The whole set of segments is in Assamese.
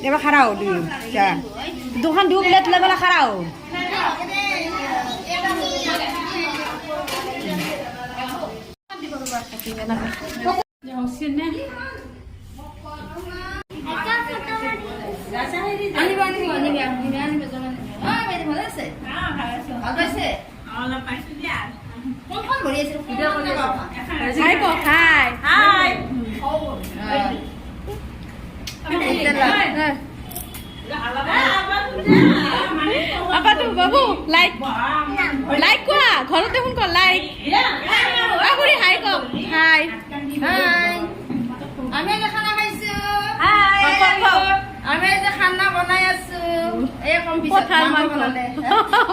এবার খারাও তুমি দোকান দু প্লেট লেবেলা খারাও apa tuh babu like koa ঘরতে ফোন কর লাইক আগুরি হাই কও হাই হাই আমি যে খানা খাইছো হাই আমি যে খানা বনাই আছো এই কম পিছত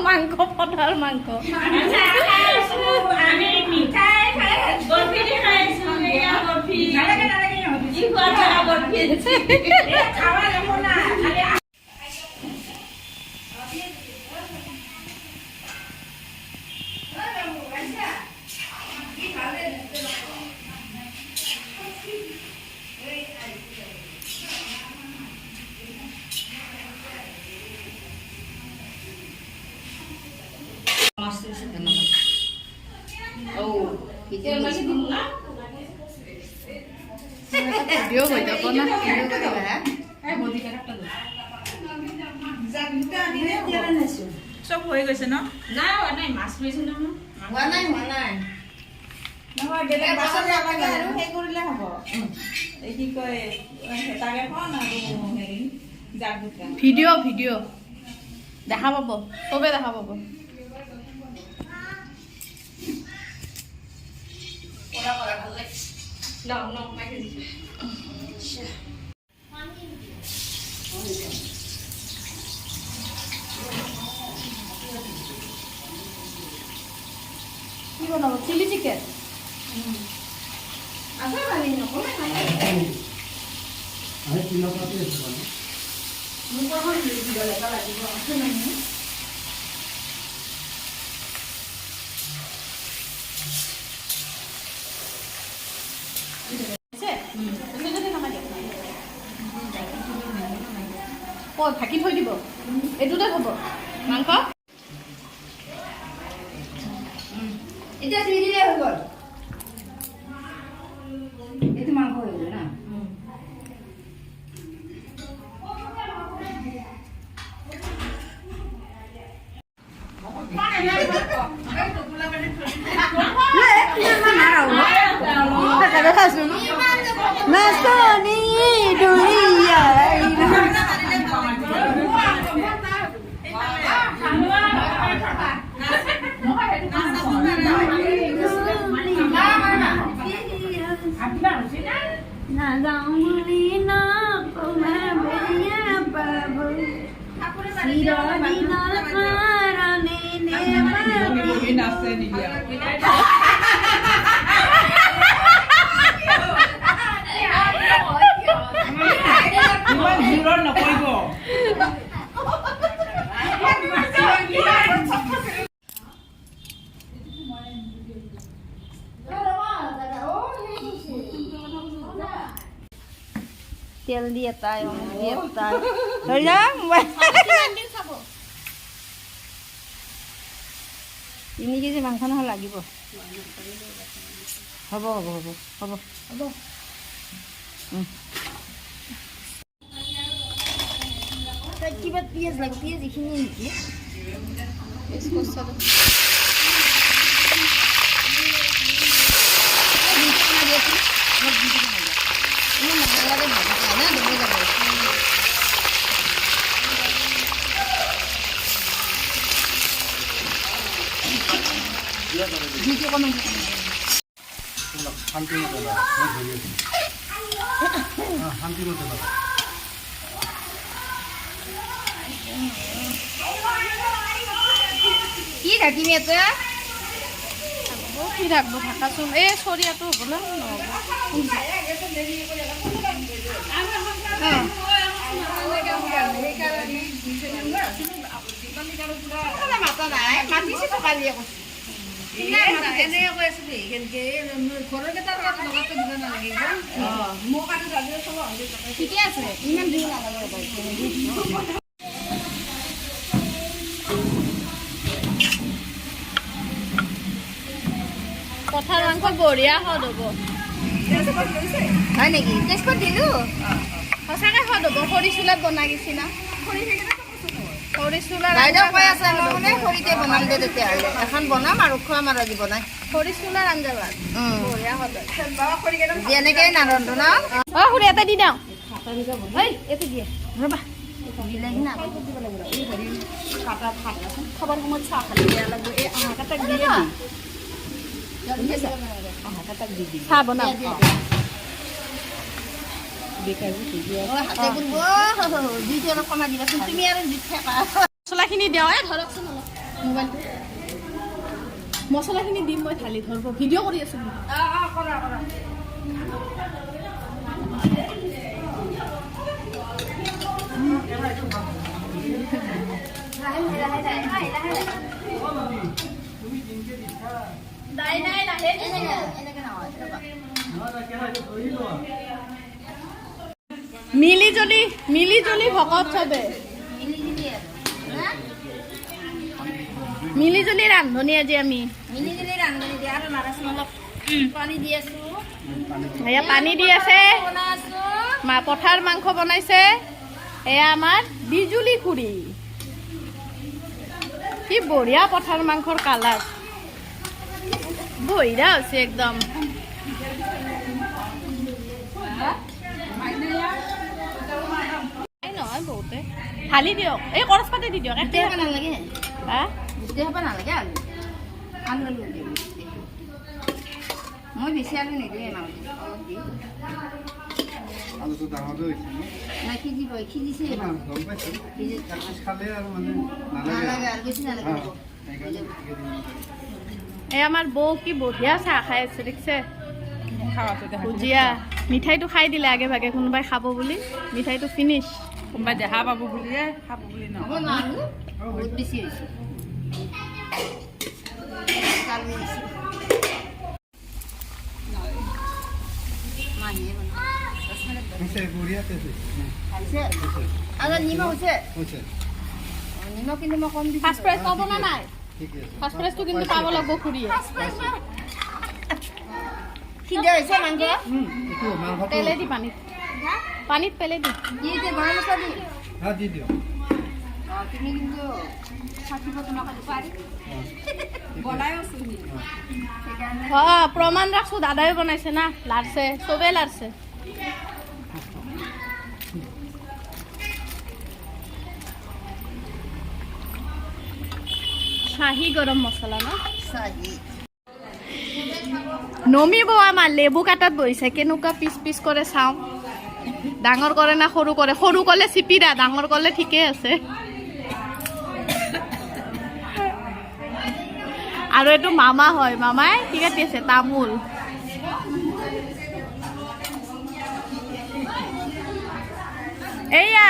মাংকো পথার মাংকো আমি মিঠাই খাইছো বরফি খাইছো ইয়া বরফি নালাগে ই কোয়া বরফি খাওয়া যাবো না ভিডিও হই যাব না সব হয়ে গেছে না না নাই মাছ লইছে না নাই নহয় বেলে বাসন লাগে আৰু হে কৰিলে হ'ব এই কি কয় হেতাকে কোন আৰু হেৰি জাগুটা ভিডিও দেখা পাব সবে দেখা পাব ওলা করা ভাল লাগে No, মাইকে দিছি কি বানাবো চিলি চিকেন আচ্ছা বানি নকো আমি কি নকতে আছে না মুকো হল ভিডিও লেখা লাগিব আছে না ঢাকি থৈ দিব এইটোতে থব মাংস এতিয়া দুই দিলে হৈ গ'ল এইটো মাংস হৈ গ'ল না তেল দিয়ে তাই দিয়ে তাই ধৰি যা তিনি কেজি মাংস নহয় লাগিব হ'ব কিবা পিঁয়াজ লাগে পিঁয়াজ এইখিনি নেকি কি ঢাকিম ইয়াতে কি ঢাকবো ঢাকাচোন এই চৰিয়াটো হ'ব না নহ'ব ঠিকে আছে ইমান জোৰ নালাগে পথাৰ মাংস বঢ়িয়া সোৱাদ হ'ব হয় নেকি তেজপাত দিলো সঁচাকৈ সোৱাদ হ'ব খৰি চুলাত বনাই গৈছি না খৰি চুলাৰ বাইদেউ কৈ আছে মই মানে খৰিতে বনাম দে তেতিয়াহ'লে এখন বনাম আৰু খুৱাম আৰু আজি বনাই খৰি চুলাৰ আঞ্জা ভাত বঢ়িয়া সোৱাদ যেনেকৈ নাৰন্ধো ন অঁ খুৰী এটা দি দিওঁ এইটো দিয়ে ৰ'বা বিলাহী না খবৰ সময়ত চাহ খালি বেয়া লাগিব এই আহা কাটাক দিয়ে চাহ বনাম মছলাখিনি দিওঁ ধৰকচোন অলপ মোবাইলটো মছলাখিনি দিম মই ঢালি ধৰিব ভিডিঅ' কৰি আছোঁ মিলি জুলি ভকত চবে মিলি জুলি ৰান্ধনি আজি আমি পানী দি আছো এয়া পানী দি আছে পথাৰ মাংস বনাইছে এয়া আমাৰ বিজুলী খুৰী কি বঢ়িয়া পথাৰ মাংসৰ কালাৰ বঢ়িয়া হৈছে একদম নহয় বহুতে ঢালি দিয়ক এই কৰচ পাতে দি দিয়ক নালাগে হা নালাগে আলু মই বেছি আলু নিদিওঁ আলুটো ডাঙৰটো হৈছে না সিজিছে গম পাইছোঁ খালে আৰু মানে নালাগে আৰু বেছি নালাগে এই আমাৰ বৌ কি বঢ়িয়া চাহ খাই আছে দেখিছে ভুজিয়া মিঠাইটো খাই দিলে আগে ভাগে কোনোবাই খাব বুলি মিঠাইটো ফিনিছ কোনোবাই দেখা পাব বুলিয়ে খাব বুলি নহয় বহুত বেছি হৈছে নিমখ কিন্তু মই কম দিছোঁ ফাৰ্ষ্ট প্ৰাইজ পাব না নাই ফাৰ্ষ্ট প্ৰাইজটো কিন্তু পাব লাগিব খুৰীয়ে সিজা হৈছে মাংস পেলে দি পানীত পেলে দি গৰম মছলা দি দি দিওঁ তুমি কিন্তু থাকিব তোমাক পাৰি বনাই আছো প্ৰমাণ ৰাখছো দাদাই বনাইছে না লাৰছে চবে লাৰছে শাহী গৰম মছলা ন নমিব আমাৰ লেবু কাটাত বহিছে কেনেকুৱা পিচ পিচ কৰে চাওঁ ডাঙৰ কৰে না সৰু কৰে সৰু কলে চিপিৰা ডাঙৰ কলে ঠিকে আছে আৰু এইটো মামা হয় মামাই কি কাটি আছে তামোল এইয়া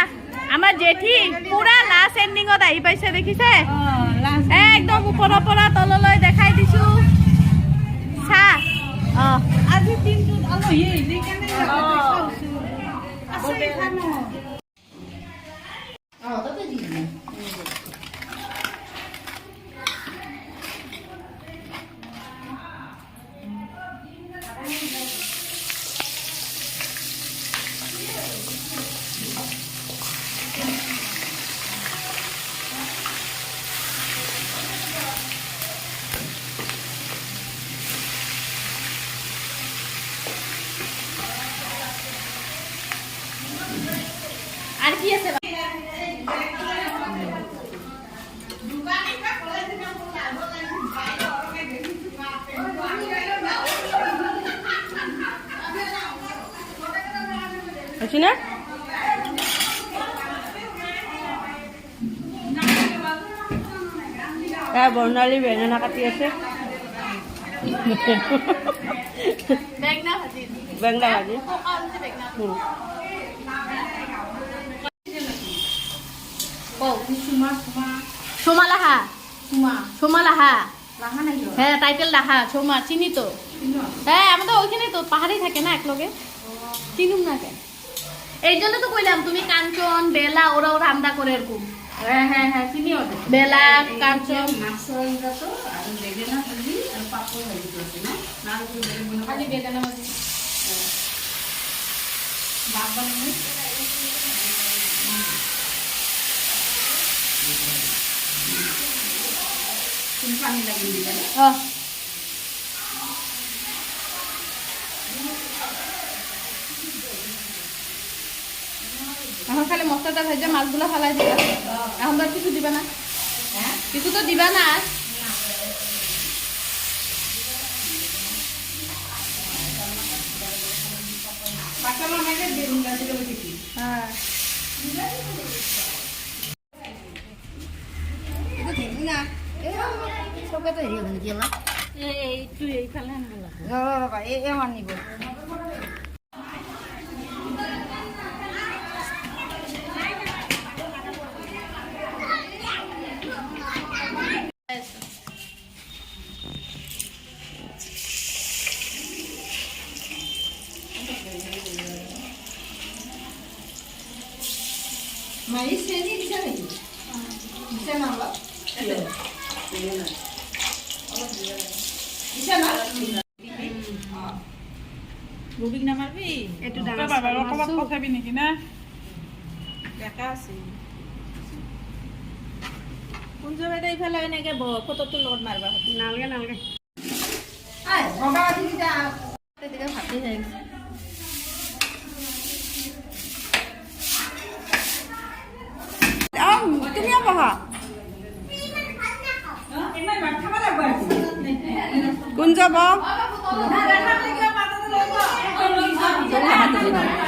আমাৰ জেঠি পুৰা লাষ্ট এণ্ডিঙত আহি পাইছে দেখিছে একদম ওপৰৰ পৰা তললৈ দেখাই দিছো চাহ আজি দিনটোত আলহী আহিলে কেনে আছে খানো তাতে দি দিম আর কি আছে আছে না বর্ণালী বেঙেনা কাটি আছে বেঙেনা ভাজি সোমা লাহা হ্যাঁ টাইটেল লাহা সোমা চিনি তো হ্যাঁ আমাদের ওইখানে তো পাহাড়ি থাকে না একলগে চিনুম না কেন এই জন্য তো কইলাম তুমি কাঞ্চন বেলা ওরাও রান্না করে এরকম হ্যাঁ চিনিও বেলা কাঞ্চন মাছৰ আঞ্জাটো আৰু বেঙেনা ভাজি আৰু পাপৰ ভাজি কৰিছে ন খালি বেঙেনা ভাজি ভাত বনাই তুমি পানী লাগি দিলা এখন খালি মশলাটা ভেজে মাছগুলো ফালাই দিবা এখন তো কিছু দিবা না কিছু তো দিবা না হ্যাঁ এইটো এইফালে আনিব আনিব রুবিক নামাবি এইটো কথাবি নেকি না দেখা আছে কোন জবাইটা ইফালে এনেকে ফটোটো লগত মারবা নালগে নালগে ভাতে যাই তুমিও বহা কোন যাব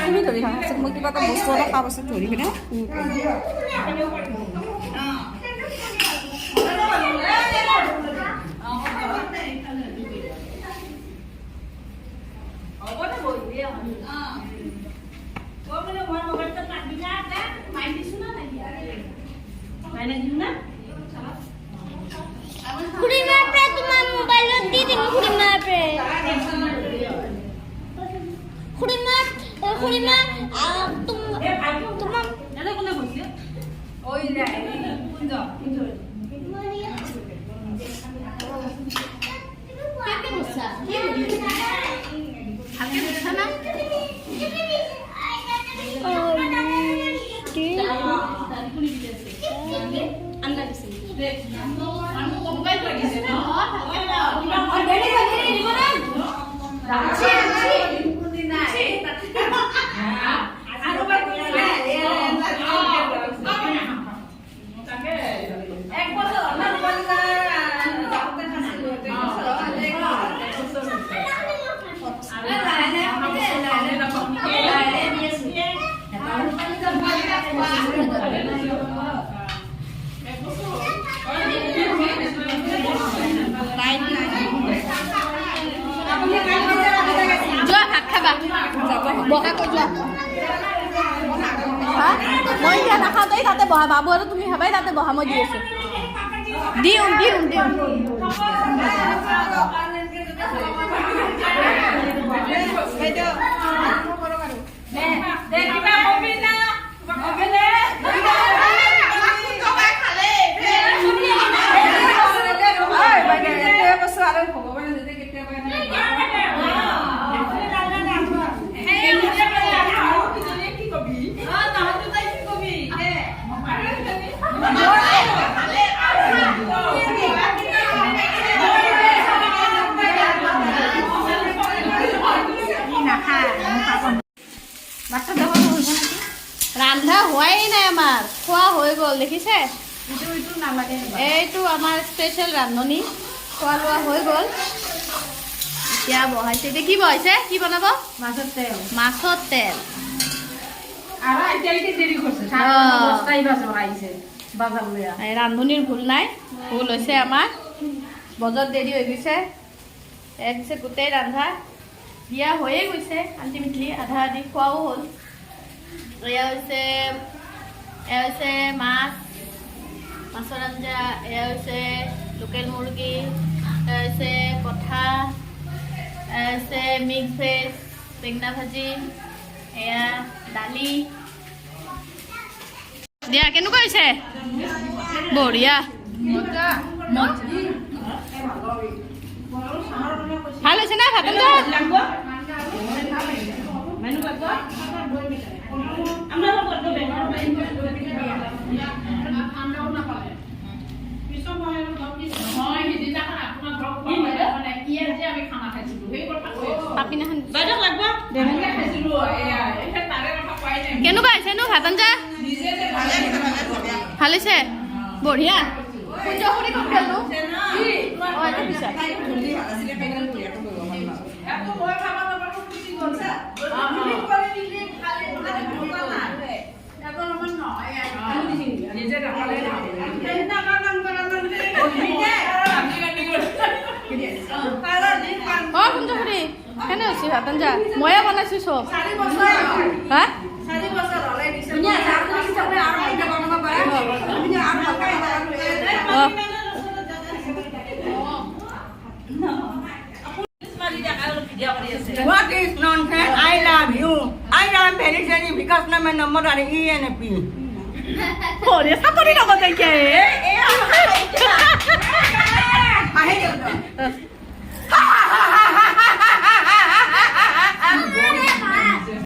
তুমি ধৰি খা মই কিবা এটা বস্তু এটা খাব আছে ধৰি পিনে তোমাৰ মোবাইলত দি দিম খুড়িমা তোমাৰ মই এতিয়া নাখাওঁতেই তাতে বহা বাবু আৰু তুমি খাবাই তাতে বহা মই দি আছো দিওঁ ৰান্ধা হোৱাই নাই আমাৰ খোৱা হৈ গ'ল দেখিছে এইটো আমাৰ স্পেচিয়েল ৰান্ধনি খোৱা লোৱা হৈ গ'ল এতিয়া বহাইছে এতিয়া কি বহাইছে কি বনাব মাছৰ তেল ৰান্ধনিৰ ভুল নাই ভুল হৈছে আমাৰ বজাৰত দেৰি হৈ গৈছে পিছে গোটেই ৰান্ধা দিয়া হৈয়ে গৈছে আল্টিমেটলি আধা আধি খোৱাও হ'ল এয়া হৈছে মাছৰ আঞ্জা এয়া হৈছে লোকেল মুৰ্গী এয়া হৈছে কঠা এয়া হৈছে মিক্স ভেজ বেঙেনা ভাজি এয়া দালি দিয়া কেনেকুৱা হৈছে বঢ়িয়া ভাল হৈছে না ভাত কেনেকুৱা হৈছে নো ভাত আঞ্জা ভাল হৈছে বঢ়িয়া কেনে হৈছে ভাত আঞ্জা ময়ে বনাইছো চব হা What is nonsense? I love you. I am very sorry because my number are ENP. Bore, sapori logote ke?